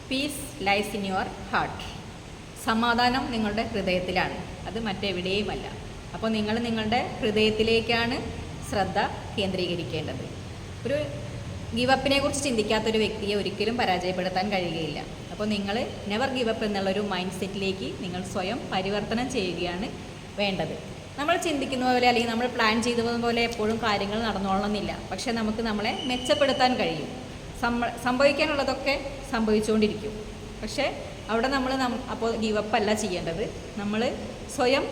Piece lies in your heart. സമാധാനം നിങ്ങളുടെ ഹൃദയത്തിലാണ്, അത് മറ്റെവിടെയുമല്ല. അപ്പോൾ നിങ്ങൾ നിങ്ങളുടെ ഹൃദയത്തിലേക്കാണ് ശ്രദ്ധ കേന്ദ്രീകരിക്കേണ്ടത്. ഒരു ഗിവപ്പിനെ കുറിച്ച് ചിന്തിക്കാത്തൊരു വ്യക്തിയെ ഒരിക്കലും പരാജയപ്പെടുത്താൻ കഴിയുകയില്ല. അപ്പോൾ നിങ്ങൾ നെവർ ഗിവപ്പ് എന്നുള്ളൊരു മൈൻഡ് സെറ്റിലേക്ക് നിങ്ങൾ സ്വയം പരിവർത്തനം ചെയ്യുകയാണ് വേണ്ടത്. നമ്മൾ ചിന്തിക്കുന്ന പോലെ അല്ലെങ്കിൽ നമ്മൾ പ്ലാൻ ചെയ്തതുപോലെ എപ്പോഴും കാര്യങ്ങൾ നടന്നോളണമെന്നില്ല. പക്ഷേ നമുക്ക് നമ്മളെ മെച്ചപ്പെടുത്താൻ കഴിയും. സംഭവിക്കാനുള്ളതൊക്കെ സംഭവിച്ചുകൊണ്ടിരിക്കും. പക്ഷേ അവിടെ നമ്മൾ അപ്പോൾ ഗിവപ്പല്ല ചെയ്യേണ്ടത്. നമ്മൾ സ്വയം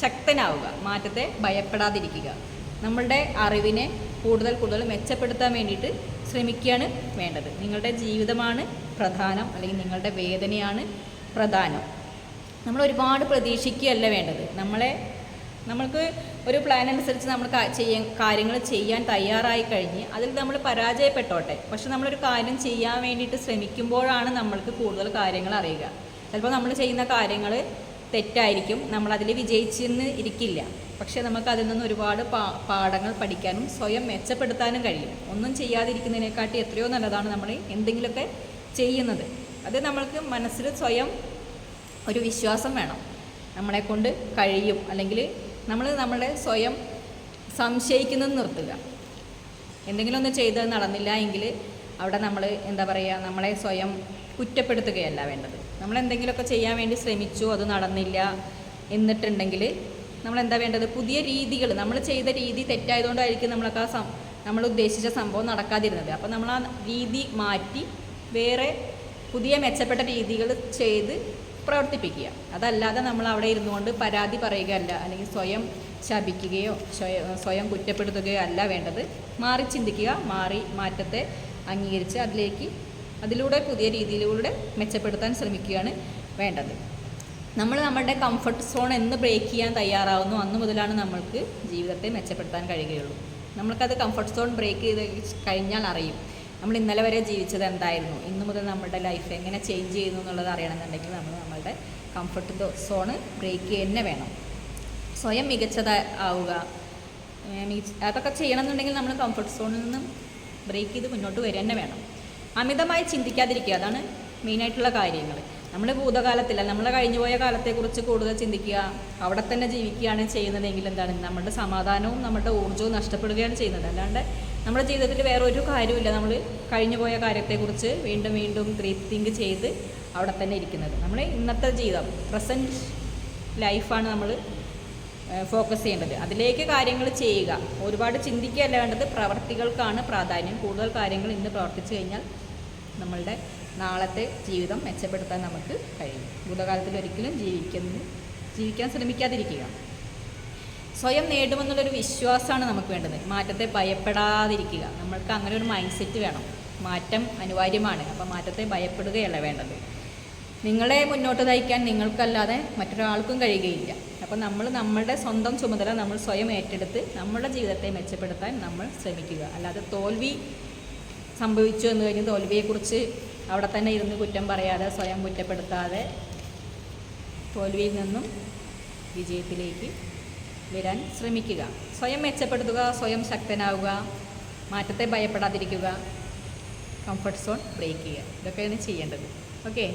ശക്തനാവുക, മാറ്റത്തെ ഭയപ്പെടാതിരിക്കുക, നമ്മളുടെ അറിവിനെ കൂടുതൽ മെച്ചപ്പെടുത്താൻ വേണ്ടിയിട്ട് ശ്രമിക്കുകയാണ് വേണ്ടത്. നിങ്ങളുടെ ജീവിതമാണ് പ്രധാനം, അല്ലെങ്കിൽ നിങ്ങളുടെ വേദനയാണ് പ്രധാനം. നമ്മൾ ഒരുപാട് പ്രതീക്ഷിക്കുകയല്ല വേണ്ടത്. നമ്മൾക്ക് ഒരു പ്ലാൻ അനുസരിച്ച് നമ്മൾ കാര്യങ്ങൾ ചെയ്യാൻ തയ്യാറായി കഴിഞ്ഞ് അതിൽ നമ്മൾ പരാജയപ്പെട്ടോട്ടെ. പക്ഷെ നമ്മളൊരു കാര്യം ചെയ്യാൻ വേണ്ടിയിട്ട് ശ്രമിക്കുമ്പോഴാണ് നമ്മൾക്ക് കൂടുതൽ കാര്യങ്ങൾ അറിയുക. ചിലപ്പോൾ നമ്മൾ ചെയ്യുന്ന കാര്യങ്ങൾ തെറ്റായിരിക്കും, നമ്മളതിൽ വിജയിച്ചെന്ന് ഇരിക്കില്ല. പക്ഷേ നമുക്ക് അതിൽ നിന്ന് ഒരുപാട് പാഠങ്ങൾ പഠിക്കാനും സ്വയം മെച്ചപ്പെടുത്താനും കഴിയും. ഒന്നും ചെയ്യാതിരിക്കുന്നതിനെക്കാട്ടി എത്രയോ നല്ലതാണ് നമ്മൾ എന്തെങ്കിലുമൊക്കെ ചെയ്യുന്നത്. അത് നമ്മൾക്ക് മനസ്സിൽ സ്വയം ഒരു വിശ്വാസം വേണം, നമ്മളെക്കൊണ്ട് കഴിയും. അല്ലെങ്കിൽ നമ്മളെ സ്വയം സംശയിക്കുന്നത് നിർത്തുക. എന്തെങ്കിലും ഒന്ന് ചെയ്ത് നടന്നില്ല എങ്കിൽ അവിടെ നമ്മൾ നമ്മളെ സ്വയം കുറ്റപ്പെടുത്തുകയല്ല വേണ്ടത്. നമ്മളെന്തെങ്കിലുമൊക്കെ ചെയ്യാൻ വേണ്ടി ശ്രമിച്ചു, അത് നടന്നില്ല എന്നിട്ടുണ്ടെങ്കിൽ നമ്മളെന്താ വേണ്ടത്? പുതിയ രീതികൾ, നമ്മൾ ചെയ്ത രീതി തെറ്റായതുകൊണ്ടായിരിക്കും നമ്മൾ ഉദ്ദേശിച്ച സംഭവം നടക്കാതിരുന്നത്. അപ്പോൾ നമ്മൾ ആ രീതി മാറ്റി വേറെ പുതിയ മെച്ചപ്പെട്ട രീതികൾ ചെയ്ത് പ്രവർത്തിപ്പിക്കുക. അതല്ലാതെ നമ്മൾ അവിടെ ഇരുന്നുകൊണ്ട് പരാതി പറയുകയല്ല, അല്ലെങ്കിൽ സ്വയം ശപിക്കുകയോ സ്വയം കുറ്റപ്പെടുത്തുകയോ അല്ല വേണ്ടത്. മാറി ചിന്തിക്കുക, മാറ്റത്തെ അംഗീകരിച്ച് അതിലൂടെ പുതിയ രീതിയിലൂടെ മെച്ചപ്പെടുത്താൻ ശ്രമിക്കുകയാണ് വേണ്ടത്. നമ്മൾ നമ്മുടെ കംഫർട്ട് സോൺ എന്ന് ബ്രേക്ക് ചെയ്യാൻ തയ്യാറാവുന്നു, അന്ന് മുതലാണ് നമ്മൾക്ക് ജീവിതത്തെ മെച്ചപ്പെടുത്താൻ കഴിയുകയുള്ളൂ. നമ്മൾക്കത് കംഫർട്ട് സോൺ ബ്രേക്ക് ചെയ്ത് കഴിഞ്ഞാൽ അറിയും നമ്മൾ ഇന്നലെ വരെ ജീവിച്ചത് എന്തായിരുന്നു, ഇന്നു മുതൽ നമ്മുടെ ലൈഫ് എങ്ങനെ ചേഞ്ച് ചെയ്യുന്നു എന്നുള്ളത് അറിയണമെന്നുണ്ടെങ്കിൽ നമ്മൾ നമ്മളുടെ കംഫർട്ട് സോണ് ബ്രേക്ക് തന്നെ വേണം. സ്വയം മികച്ചതാവുക, അതൊക്കെ ചെയ്യണമെന്നുണ്ടെങ്കിൽ നമ്മൾ കംഫർട്ട് സോണിൽ നിന്നും ബ്രേക്ക് ചെയ്ത് മുന്നോട്ട് വരിക തന്നെ വേണം. അമിതമായി ചിന്തിക്കാതിരിക്കുക, അതാണ് മെയിനായിട്ടുള്ള കാര്യങ്ങൾ. നമ്മൾ ഭൂതകാലത്തില്ല, നമ്മൾ കഴിഞ്ഞുപോയ കാലത്തെക്കുറിച്ച് കൂടുതൽ ചിന്തിക്കുക, അവിടെ തന്നെ ജീവിക്കുകയാണ് ചെയ്യുന്നതെങ്കിൽ എന്താണ്, നമ്മുടെ സമാധാനവും നമ്മുടെ ഊർജ്ജവും നഷ്ടപ്പെടുകയാണ് ചെയ്യുന്നത്. അല്ലാണ്ട് നമ്മുടെ ജീവിതത്തിൽ വേറെ ഒരു കാര്യമില്ല. നമ്മൾ കഴിഞ്ഞുപോയ കാര്യത്തെക്കുറിച്ച് വീണ്ടും വീണ്ടും തിങ്ക് ചെയ്ത് അവിടെ തന്നെ ഇരിക്കുന്നത്. നമ്മൾ ഇന്നത്തെ ജീവിതം, പ്രസൻറ്റ് ലൈഫാണ് നമ്മൾ ഫോക്കസ് ചെയ്യേണ്ടത്. അതിലേക്ക് കാര്യങ്ങൾ ചെയ്യുക, ഒരുപാട് ചിന്തിക്കുകയല്ല വേണ്ടത്. പ്രവർത്തികൾക്കാണ് പ്രാധാന്യം. കൂടുതൽ കാര്യങ്ങൾ ഇന്ന് പ്രവർത്തിച്ചു കഴിഞ്ഞാൽ നമ്മളുടെ നാളത്തെ ജീവിതം മെച്ചപ്പെടുത്താൻ നമുക്ക് കഴിയും. ഭൂതകാലത്തിൽ ഒരിക്കലും ജീവിക്കാൻ ശ്രമിക്കാതിരിക്കുക. സ്വയം നേടുമെന്നുള്ളൊരു വിശ്വാസമാണ് നമുക്ക് വേണ്ടത്. മാറ്റത്തെ ഭയപ്പെടാതിരിക്കുക. നമ്മൾക്ക് അങ്ങനെ ഒരു മൈൻഡ് സെറ്റ് വേണം. മാറ്റം അനിവാര്യമാണ്. അപ്പോൾ മാറ്റത്തെ ഭയപ്പെടുകയല്ല വേണ്ടത്. നിങ്ങളെ മുന്നോട്ട് നയിക്കാൻ നിങ്ങൾക്കല്ലാതെ മറ്റൊരാൾക്കും കഴിയുകയില്ല. അപ്പോൾ നമ്മളുടെ സ്വന്തം ചുമതല നമ്മൾ സ്വയം ഏറ്റെടുത്ത് നമ്മുടെ ജീവിതത്തെ മെച്ചപ്പെടുത്താൻ നമ്മൾ ശ്രമിക്കുക. അല്ലാതെ തോൽവി സംഭവിച്ചു എന്ന് കഴിഞ്ഞ് തോൽവിയെക്കുറിച്ച് അവിടെ തന്നെ ഇരുന്ന് കുറ്റം പറയാതെ, സ്വയം കുറ്റപ്പെടുത്താതെ തോൽവിയിൽ നിന്നും വിജയത്തിലേക്ക് വരാൻ ശ്രമിക്കുക. സ്വയം മെച്ചപ്പെടുത്തുക, സ്വയം ശക്തനാവുക, മാറ്റത്തെ ഭയപ്പെടാതിരിക്കുക, കംഫർട്ട് സോൺ ബ്രേക്ക് ചെയ്യുക. ഇതൊക്കെയാണ് ചെയ്യേണ്ടത്. ഓക്കെ.